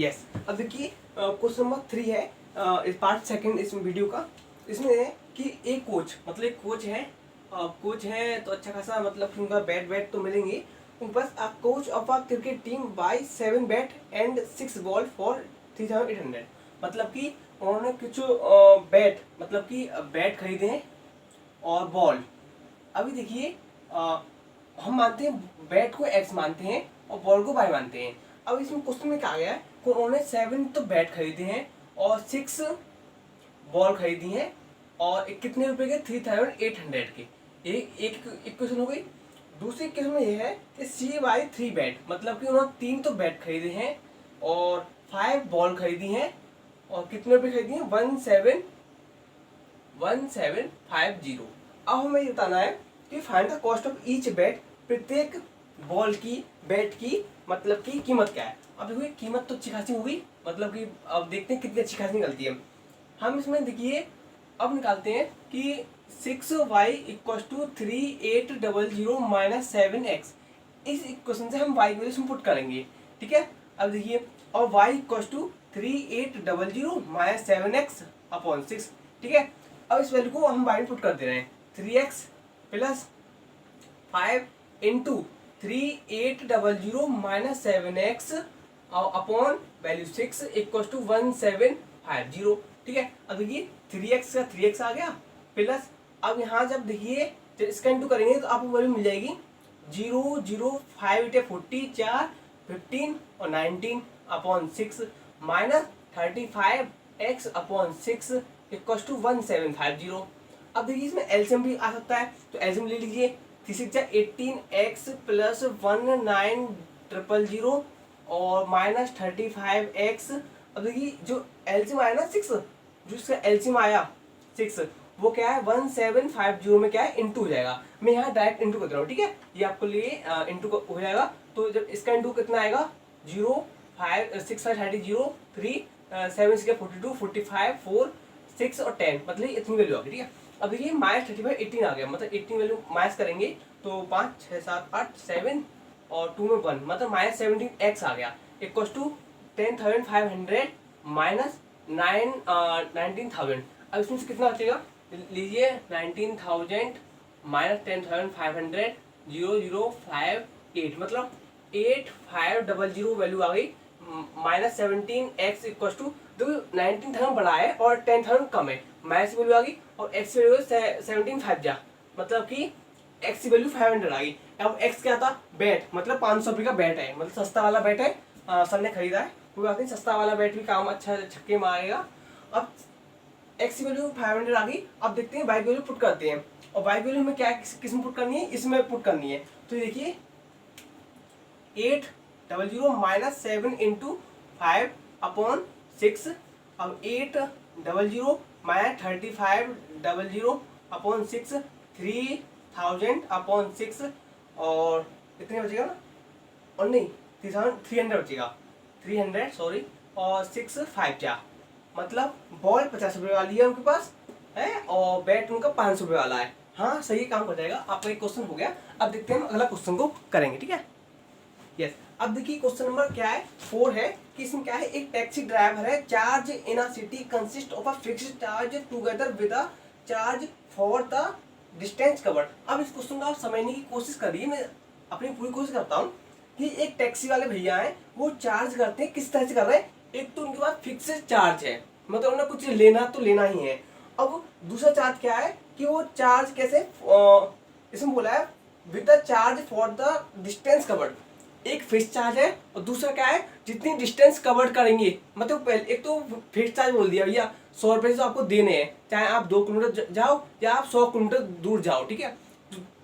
Yes. अब देखिए question number 3 है, इस पार्ट सेकंड इस वीडियो का। इसमें है कि एक कोच, मतलब एक कोच है तो अच्छा खासा, मतलब कि उनका बैट तो मिलेंगे उनके पास। A coach of a cricket team buy 7 bat and 6 ball for 3800। मतलब कि उन्होंने कुछ बैट, मतलब कि बैट खरीदे हैं और बॉल। अभी देखिए हम मानते हैं बैट को एक्स मानते हैं और बॉल को वाई मानते हैं। अब इसमें क्वेश्चन में कहा गया है कि उन्होंने 7 तो बैट खरीदे हैं और 6 बॉल खरीदी हैं और कितने रुपए के, 3800 के। एक क्वेश्चन हो गई। दूसरी क्वेश्चन में यह है कि सी बाई 3 बैट, मतलब कि उन्होंने 3 तो बैट खरीदे हैं और 5 बॉल खरीदी हैं और कितने रुपए खरीदी हैं, 1750। अब हमें ये बताना है कि find the cost of each bat, प्रत्येक बॉल की, बैट की मतलब की कीमत क्या है। अब देखिए कीमत तो अच्छी खासी होगी, मतलब कि अब देखते हैं कितनी अच्छी खासी निकलती है। हम इसमें देखिए अब निकालते हैं कि 6y equal to 3800 minus 7x। इस इक्वेशन से हम y की वैल्यू पुट करेंगे, ठीक है। अब देखिए और y equal to 3800 minus 7x upon 6, ठीक है। अब इस वैल्यू को हम y में पुट कर दे रहे हैं, 3x plus 5 into 3800 minus 7x upon value 6 equal to 1750, ठीक है। अब देखिए 3x का 3x आ गया प्लस, अब यहाँ जब देखिए जब इसका इंटू करेंगे तो आपको वैल्यू मिल जाएगी 0 0 5 8 40 4 15 और 19 upon 6 minus 35x upon 6 equal to 1750। अब देखिए इसमें एलसीएम भी आ सकता है, तो एलसीएम ले लीजिए। 3 6 18x प्लस 1900 और माइनस 35x। अब देखिए जो एलसीएम आया ना 6, जो इसका एलसीएम आया 6, वो क्या है 1750 में क्या है इंटू हो जाएगा। मैं यहाँ डायरेक्ट इंटू कर दे रहा हूँ, ठीक है, ये आपको लिए इंटू हो जाएगा। तो जब इसका इंटू कितना आएगा 0 5 6 5 30 0 3 7 6 42 45 4 6 और 10, मतलब इतनी वैल्यू आ गई, ठीक है। अब देखिए माइनस 35 18 आ गया, मतलब 18 वैल्यू माइनस करेंगे तो 5 6 7 8 7 और 2 में 1, मतलब माइनस 17x आ गया इक्वल टू 10,500 माइनस 19,000। अब इसमें से कितना बचेगा, लीजिए 19,000 माइनस 10,500 0058, मतलब 8500 वैल्यू आ गई माइनस 17x इक्वल टू, देखो 19,000 बड़ा है और 10,000 कम है, माइनस वैल्यू आ गई और x वैल्यू 1750, मतलब कि x की वैल्यू 500 आ गई। अब x क्या था, बैट, मतलब 500 रुपये का बैट है, मतलब सस्ता वाला बैट है, सर ने खरीदा है, कोई बात नहीं, सस्ता वाला बैट भी काम अच्छा छक्के मारेगा। अब x की वैल्यू 500 आ गई। अब देखते हैं y की वैल्यू पुट करते हैं, और y की वैल्यू हमें क्या किस में पुट करनी है, इसमें पुट करनी है। तो देखिए 800 माइनस 7 इंटू 5 अपॉन 6, अब 800 माइनस 3500 अपॉन 6 3000 अपॉन 6 और कितने बचेगा ना, और नहीं 300 बचेगा, 300 सॉरी, और 6 5 जा, मतलब बॉल 50 रुपये वाली है उनके पास है और बैट उनका 500 रुपये वाला है। हाँ सही काम कर जाएगा, आपका एक क्वेश्चन हो गया। अब देखते हैं हम अगला क्वेश्चन को करेंगे, ठीक है। यस, अब देखिए क्वेश्चन नंबर क्या है, 4 है कि इसमें क्या है, एक टैक्सी ड्राइवर है, charge in a city consist of a fixed charge together with a charge for the distance covered. अब इस क्वेश्चन को आप समझने की कोशिश करिए, मैं अपनी पूरी कोशिश करता हूँ कि एक टैक्सी वाले भैया हैं, वो चार्ज करते हैं, किस तरह से कर रहे हैं, एक तो उनके पास फिक्स्ड चार्ज है, मतलब उन्हें कुछ लेना तो लेना ही है। अब दूसरा चार्ज क्या है कि वो चार्ज कैसे, इसमें बोला है with the charge for the distance covered, एक फिक्स चार्ज है और दूसरा क्या है जितनी डिस्टेंस कवर करेंगे, मतलब पहले एक तो फिक्स चार्ज बोल दिया भैया 100 रुपये से आपको देने हैं, चाहे आप 2 किलोमीटर जाओ या आप 100 किलोमीटर दूर जाओ, ठीक है,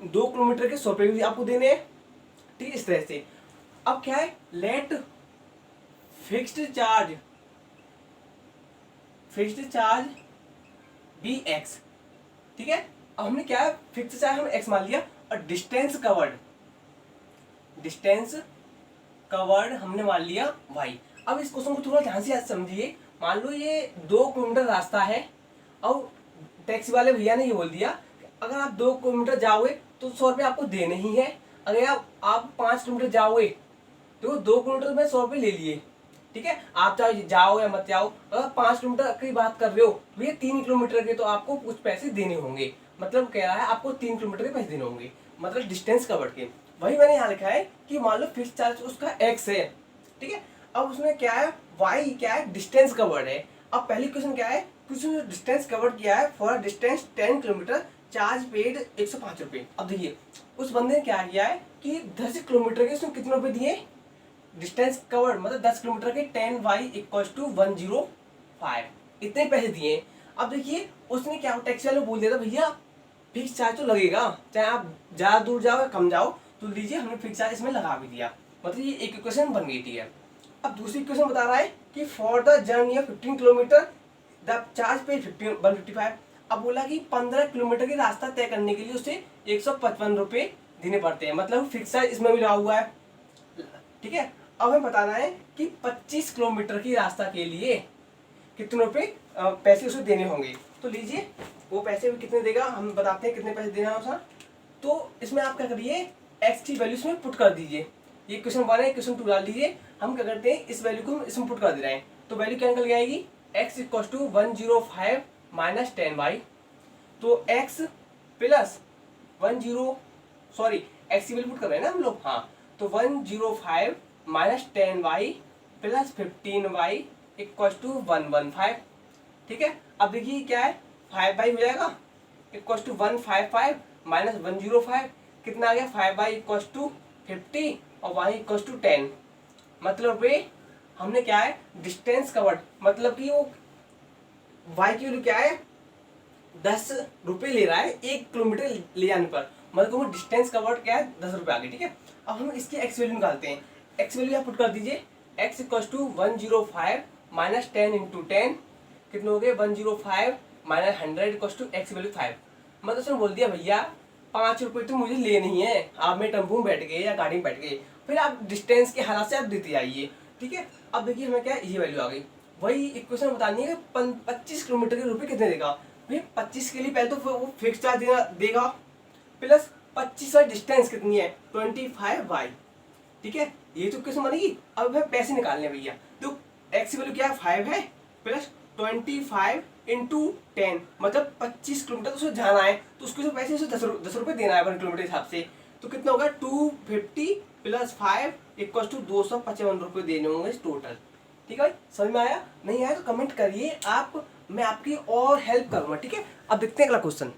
2 किलोमीटर के 100 रुपये भी आपको देने हैं, ठीक है, इस तरह से। अब क्या है, let fixed charge be x, ठीक है। अब हमने क्या है, फिक्स्ड चार्ज हम एक्स मान लिया और डिस्टेंस कवर्ड हमने मान लिया y। अब इस क्वेश्चन को थोड़ा ध्यान से समझिए। मान लो ये 2 किलोमीटर रास्ता है और टैक्सी वाले भैया ने ये बोल दिया कि अगर आप 2 किलोमीटर जाओगे तो 100 रुपये आपको देने ही है, अगर आप 5 किलोमीटर जाओगे तो 2 किलोमीटर में 100 रुपये ले लिए, ठीक है, आप चाहे जाओ या मत जाओ, अगर 5 किलोमीटर की बात कर रहे हो भैया 3 किलोमीटर के तो आपको कुछ पैसे देने होंगे, मतलब कह रहा है आपको 3 किलोमीटर के पैसे देने होंगे, मतलब डिस्टेंस कवर्ड के। वही मैंने यहाँ लिखा है कि मान लो फिक्स चार्ज उसका x है, ठीक है, अब उसमें क्या है y क्या है डिस्टेंस कवर्ड है। अब पहली क्वेश्चन क्या है, क्वेश्चन डिस्टेंस कवर्ड किया है for distance 10 kilometre, charge paid 105 रुपये। अब देखिए उस बंदे ने क्या किया है कि 10 किलोमीटर के उसने कितने रुपए दिए, डिस्टेंस कवर्ड मतलब 10 किलोमीटर के 10y इक्वल्स टू 105, इतने पैसे दिए। अब देखिए उसने क्या टैक्सी वाले बोल दिया था भैया फिक्स चार्ज तो लगेगा, चाहे आप ज़्यादा दूर जाओ या कम जाओ, तो लीजिए हमने फिक्स चार्ज इसमें लगा भी दिया, मतलब ये एक इक्वेशन बन गई थी। अब दूसरी इक्वेशन बता रहा है कि for the journey of 15 kilometre the charge पे 155। अब बोला कि 15 किलोमीटर की रास्ता तय करने के लिए उसे 155 रुपये देने पड़ते हैं, मतलब फिक्स चार्ज इसमें भी लगा हुआ है, ठीक है। अब हमें बताना है कि 25 किलोमीटर की रास्ता के लिए कितने रुपए पैसे उसे देने होंगे। तो लीजिए वो पैसे भी कितने देगा, हम बताते हैं कितने पैसे देना है उसका। तो इसमें आप क्या करिए एक्स की वैल्यू इसमें पुट कर दीजिए, ये क्वेश्चन 1 है, क्वेश्चन 2 डाल दीजिए। हम क्या करते हैं इस वैल्यू को इसमें पुट कर दे रहे हैं, तो वैल्यू क्या निकल के आएगी x equal to 105 minus 10y। तो x प्लस 10 एक्स की वैल्यू पुट कर रहे हैं ना हम लोग, हाँ, तो 105 minus 10y plus 15y equal to 115, ठीक है। अब देखिए क्या है 5y हो जाएगा इक्वल टू 155 माइनस 105, कितना आ गया 5y इक्वल टू 50 और y इक्वल टू 10, मतलब वे हमने क्या है डिस्टेंस कवर्ड, मतलब कि वो y की वैल्यू क्या है 10 रुपये ले रहा है 1 किलोमीटर ले जाने पर, मतलब वो डिस्टेंस कवर्ड क्या है 10 रुपये आ गई, ठीक है। अब हम इसकी एक्स वैल्यू निकालते हैं, एक्स वैल्यू आप पुट कर दीजिए x equal to 105 minus 10 into 10, कितने हो गए 105 minus 100 equal to x value 5। मतलब उसने बोल दिया भैया 5 रुपये तो मुझे ले नहीं है, आप में टेम्पो में बैठ गए या गाड़ी में बैठ गए, फिर आप डिस्टेंस के हालात से आप देते आइए, ठीक है। अब देखिए हमें क्या है ये वैल्यू आ गई, वही इक्वेशन बतानी है कि 25 किलोमीटर के रुपये कितने देगा। भाई 25 के लिए पहले तो वो फिक्स चार्ज देगा प्लस 25 वाली डिस्टेंस कितनी है 25y, ठीक है, ये तो क्वेश्चन बनेगी। अब हमें पैसे निकालने भैया, तो एक्स की वैल्यू क्या है 5 है प्लस 25 इंटू 10, मतलब 25 किलोमीटर तो उसे जाना है, तो उसके पैसे उसे 10 रुपये देना है 1 किलोमीटर के हिसाब से, तो कितना होगा 250 प्लस 5 इक्वल टू 255 रुपये देने होंगे टोटल, ठीक है। समझ में आया, नहीं आया तो कमेंट करिए आप, मैं आपकी और हेल्प करूंगा, ठीक है। अब देखते हैं अगला क्वेश्चन।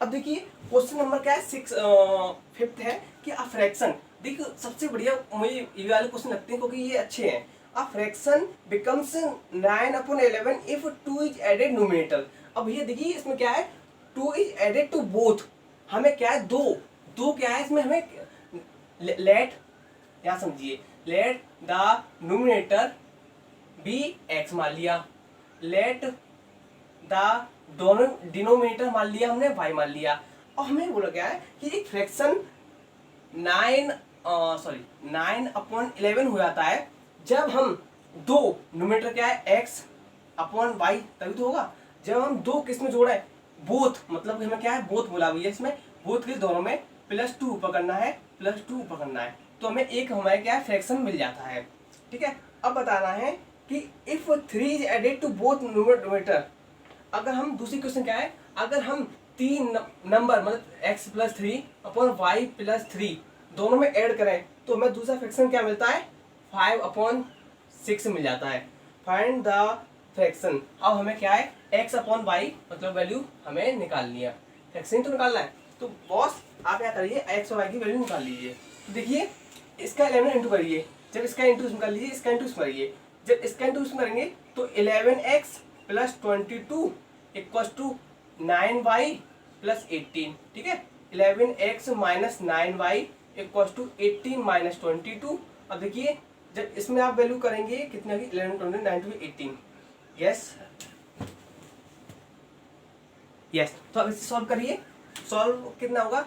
अब देखिए क्वेश्चन नंबर क्या है 5th है कि अ फ्रैक्शन, देखिए सबसे बढ़िया मुझे ये वाले क्वेश्चन लगते हैं क्योंकि ये अच्छे हैं। A fraction becomes 9/11 if 2 is added numerator. अब ये देखिए इसमें क्या है 2 इज एडेड टू बोथ, हमें क्या है दो क्या है इसमें, हमें लेट या समझिए let the numerator be x मान लिया, लेट द दोनों डिनोमिनेटर मान लिया हमने y मान लिया, और हमें बोला गया है कि एक फ्रैक्शन 9/11 हो जाता है जब हम दो न्यूमरेटर क्या है x/y, तभी तो होगा जब हम दो किस में जोड़ा है बोथ, मतलब हमें क्या है बोथ बोला हुआ है इसमें, बोथ के दोनों में +2 ऊपर करना है +2 ऊपर करना है, तो हमें एक हमारे क्या है फ्रैक्शन मिल जाता है, ठीक है। अब बताना है कि if 3 is added to both numerator, अगर हम दूसरी क्वेश्चन क्या है, अगर हम 3 नंबर मतलब x + 3 अपॉन y + 3 दोनों में ऐड करें तो हमें दूसरा फ्रैक्शन क्या मिलता है 5/6 मिल जाता है। फाइंड द फ्रैक्शन, अब हमें क्या है x/y मतलब वैल्यू हमें निकालनी है, फ्रैक्शन तो निकालना है, तो बॉस आप क्या करिए x और y की वैल्यू निकाल लीजिए। तो देखिए इसका 11 इंटू करिए, जब इसका इंटू इसमें कर लीजिए, इसका इंटू इसमें करिए, जब इसका इंटू इसमें करेंगे तो 11x + 22 इक्वल टू 9y + 18, ठीक है। 11x minus 9y equal to 18 minus 22। अब देखिए जब इसमें आप वैल्यू करेंगे कितना की 11 20 9 to 18, यस यस, तो अब इसे सॉल्व करिए, सॉल्व कितना होगा,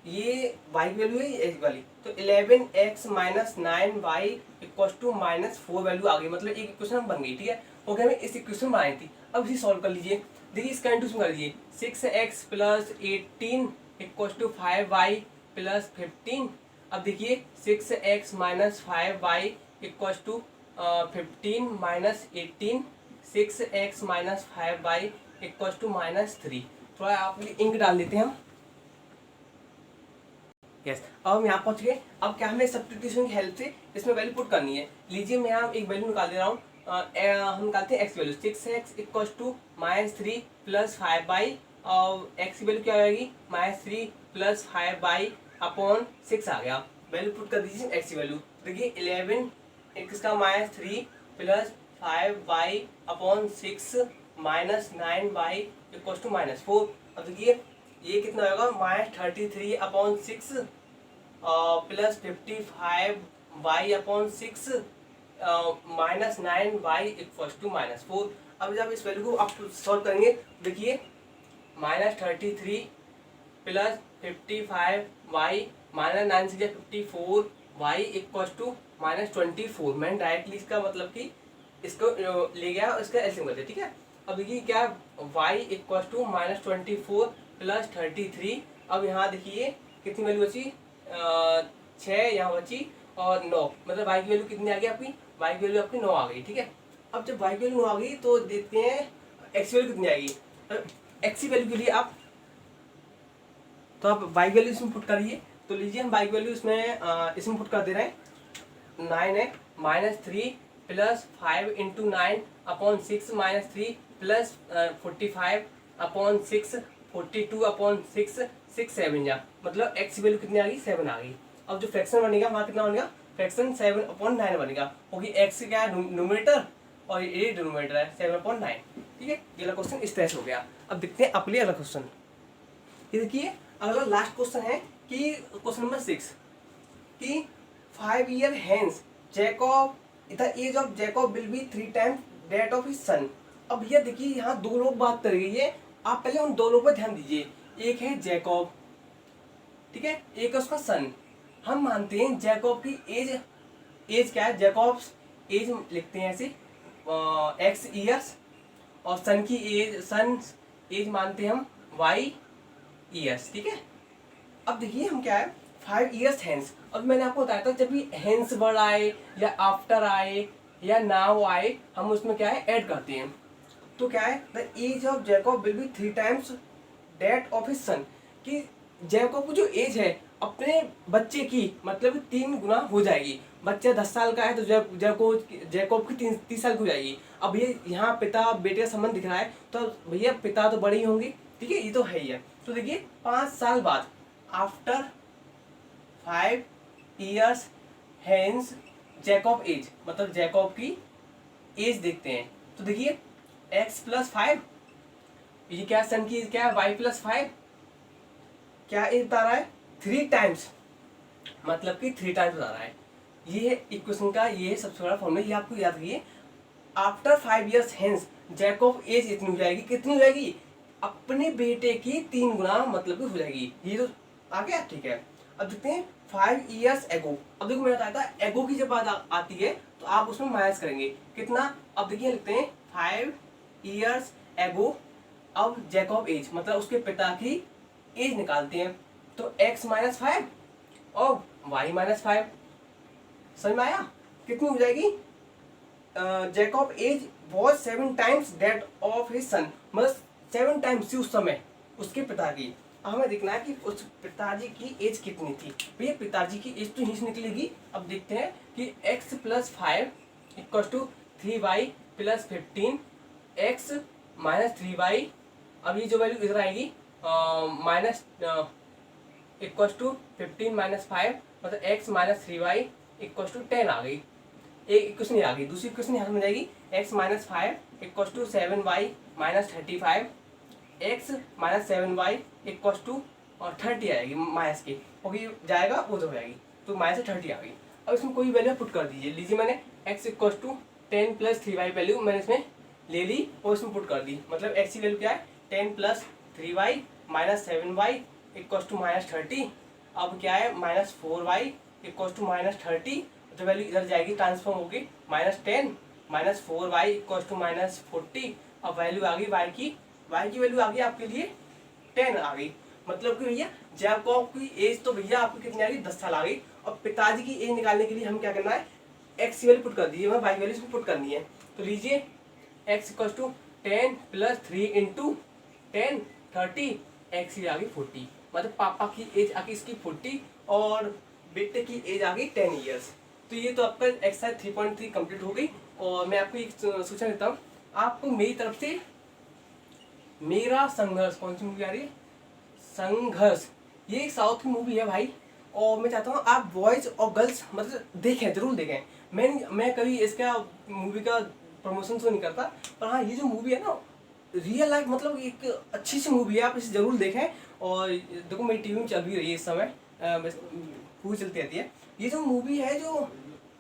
ये y की वैल्यू है ये x वाली, तो 11x minus 9y equal to -4 value आ गई, मतलब एक इक्वेशन बन गई, ठीक है। ओके हमें इस इक्वेशन बनाई थी, अब इसे सॉल्व कर लीजिए। देखिए इसका इंटू कर लीजिए 6x + 18 इक्वल टू 5y + 15। अब देखिए 6x - 5y equal to 15 minus 18 6x minus 5y equal to -3। थोड़ा आप इंक डाल देते हैं हम। यस अब हम यहाँ पहुँच गए। अब क्या हमें सब्स्टिट्यूशन की हेल्प से इसमें वैल्यू पुट करनी है। लीजिए मैं यहाँ एक वैल्यू निकाल दे रहा हूँ। हम निकालते हैं x value 6x equal to -3 plus 5y और एक्स की वैल्यू क्या हो जाएगी -3 प्लस 5y अपॉन 6 आ गया। वैल्यू पुट कर दीजिए एक्स की वैल्यू। देखिए 11 इसका -3 plus 5y upon 6 minus 9y equal to -4। अब देखिए ये कितना होगा -33 upon 6 plus 55y upon 6 minus 9y equal to -4। अब जब इस वैल्यू को आप सॉल्व करेंगे देखिए -33 प्लस 55y माइनस 9 से 54y इक्वल टू -24। मैंने डायरेक्टली इसका मतलब कि इसको ले गया इसका एलसीएम कर दिया। ठीक है अब देखिए क्या y इक्वल टू -24 प्लस 33। अब यहाँ देखिए कितनी वैल्यू बची 6 यहाँ बची और 9 मतलब y की वैल्यू कितनी आ गई आपकी y की वैल्यू आपकी 9 आ गई। ठीक है अब जब y की वैल्यू 9 आ गई तो देखते हैं x की वैल्यू कितनी आएगी। x की वैल्यू के लिए आप y की वैल्यू इसमें पुट करिए। तो लीजिए हम y की वैल्यू इसमें पुट कर दे रहे हैं 9 है -3 plus 5 into 9 upon 6 -3 plus 45 upon 6 42 upon 6 6 7 जा मतलब x की वैल्यू कितनी आ गई 7 आ गई। अब जो फ्रैक्शन बनेगा वहाँ कितना बनेगा फ्रैक्शन 7/9 बनेगा क्योंकि x क्या है न्यूमरेटर और ये डिनोमिनेटर है 7/9। ठीक है ये वाला क्वेश्चन इस तरह से हो गया। अब देखते हैं अगले वाला क्वेश्चन। ये देखिए अगला लास्ट क्वेश्चन है कि क्वेश्चन नंबर 6 कि 5 years hence Jacob the age of Jacob will be 3 times that of his son। अब भैया देखिए यहाँ दो लोग बात कर रही है। आप पहले उन दो लोगों पर ध्यान दीजिए। एक है जैकब ठीक है एक है उसका सन। हम मानते हैं जैकब की एज क्या है जैकब्स एज लिखते हैं ऐसे x ईयर्स और सन एज मानते हैं हम y ईयर्स। ठीक है अब देखिए हम क्या है 5 years hence। अब मैंने आपको बताया था जब भी hence वर्ड आए या आफ्टर आए या नाउ आए हम उसमें क्या है ऐड करते हैं। तो क्या है the age of Jacob will be 3 times that of his son कि जैकब की जो एज है अपने बच्चे की मतलब 3 गुना हो जाएगी। बच्चा 10 साल का है तो जैकब की 30 साल की हो जाएगी। अब ये यहाँ पिता बेटे का संबंध दिख रहा है तो भैया पिता तो बड़ी होंगी। ठीक है ये तो है ही है। तो देखिए 5 साल बाद after 5 years hence Jacob age मतलब जैकब की एज देखते हैं। तो देखिए x प्लस 5 ये क्या सन की क्या है y प्लस 5 क्या एज बता रहा है 3 times मतलब कि 3 times बता रहा है। ये इक्वेशन का ये सबसे बड़ा फॉर्मूला ये आपको याद रखिए। After 5 years hence Jacob age इतनी हो जाएगी कितनी हो जाएगी अपने बेटे की 3 गुना मतलब कि हो जाएगी। ये तो आ गया। ठीक है अब देखते हैं 5 years ago। अब देखो मैंने बताया था एगो की जब बात आती है तो आप उसमें माइनस करेंगे कितना। अब देखिए लिखते हैं 5 years ago। अब जैकब एज मतलब उसके पिता की एज निकालते हैं तो x माइनस 5 और y माइनस 5 समझ में आया कितनी हो जाएगी Jacob age was 7 times that of his son मतलब 7 times थी उस समय उसके पिता की। हमें देखना है कि उस पिताजी की एज कितनी थी। भैया पिताजी की एज तो यहीं से निकलेगी। अब देखते हैं कि x plus 5 equal to 3y plus 15 x minus 3y। अब ये जो वैल्यू इधर आएगी माइनस इक्वल टू 15 माइनस 5 मतलब x minus 3y equal to 10 आ गई। एक इक्वेशन आ गई। दूसरी इक्वेशन यहाँ में जाएगी x minus 5 equal to 7y minus 35 x minus 7y equal to 30 आएगी माइनस की क्योंकि जाएगा वो तो हो जाएगी तो माइनस 30 आ गई। अब इसमें कोई वैल्यू पुट कर दीजिए। लीजिए मैंने x equal to 10 plus 3y value मैंने इसमें ले ली और इसमें पुट कर दी मतलब x की वैल्यू क्या है 10 plus 3y minus 7y equal to minus 30। अब क्या है minus 4y equal to minus 30 जो वैल्यू इधर जाएगी ट्रांसफॉर्म होगी minus 10 minus 4y equal to minus 40। अब वैल्यू आ गई y की वैल्यू आ गई आपके लिए 10 आ गई। मतलब कि भैया जैकब की एज तो भैया आपकी कितनी आ गई 10 साल आ गई। और पिताजी की एज निकालने के लिए हम क्या करना है एक्स की वैल्यू पुट कर दीजिए, मैं वाई वैल्यू इसमें पुट करनी है। तो लीजिए x equal to 10 plus 3 into 10 30, x की आ गई 40, मतलब पापा की एज आ गई इसकी 40 और बेटे की एज आ गई 10 ईयर्स। तो ये तो आपका एक्सरसाइज 3.3 कंप्लीट हो गई। और मैं आपको एक सूचना देता हूँ, आपको मेरी तरफ से मेरा संघर्ष, कौन सी मूवी आ रही है, संघर्ष, ये एक साउथ की मूवी है भाई। और मैं चाहता हूँ आप बॉयज और गर्ल्स मतलब देखें, जरूर देखें। मैं कभी इसका मूवी का प्रमोशन तो नहीं करता, पर हाँ ये जो मूवी है ना रियल लाइफ मतलब एक अच्छी सी मूवी है, आप इसे जरूर देखें। और देखो मेरी टीवी में चल भी रही है इस समय, पूरी चलती रहती है। ये जो मूवी है जो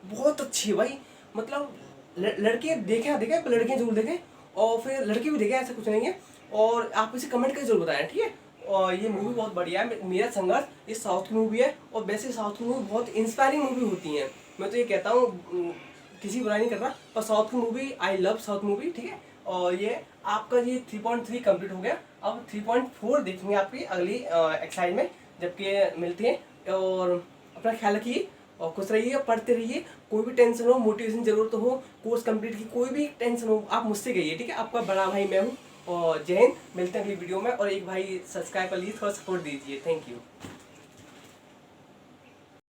बहुत अच्छी है भाई, मतलब लड़के देखें देखें, पर लड़कियाँ जरूर देखें और फिर लड़के भी देखें, ऐसा कुछ नहीं है। और आप इसे कमेंट करके जरूर बताएं, ठीक है। और ये मूवी बहुत बढ़िया है, मेरा संघर्ष, ये साउथ की मूवी है। और वैसे साउथ की मूवी बहुत इंस्पायरिंग मूवी होती हैं, मैं तो ये कहता हूँ, किसी बुराई नहीं कर रहा, पर साउथ की movie, I love south movie, ठीक है। और ये आपका ये 3.3 कंप्लीट हो गया, अब 3.4 देखेंगे आपकी अगली एक्सरसाइज में, जबकि मिलते हैं। और अपना ख्याल रखिए और खुश रहिए, पढ़ते रहिए। कोई भी टेंशन हो, मोटिवेशन जरूरत हो, कोर्स कंप्लीट की कोई भी टेंशन हो, आप मुझसे कहिए, ठीक है। आपका बड़ा भाई मैं हूँ। और जय हिंद, मिलते हैं अगली वीडियो में। और एक भाई सब्सक्राइब कर लीजिए, थोड़ा सपोर्ट दीजिए, थैंक यू।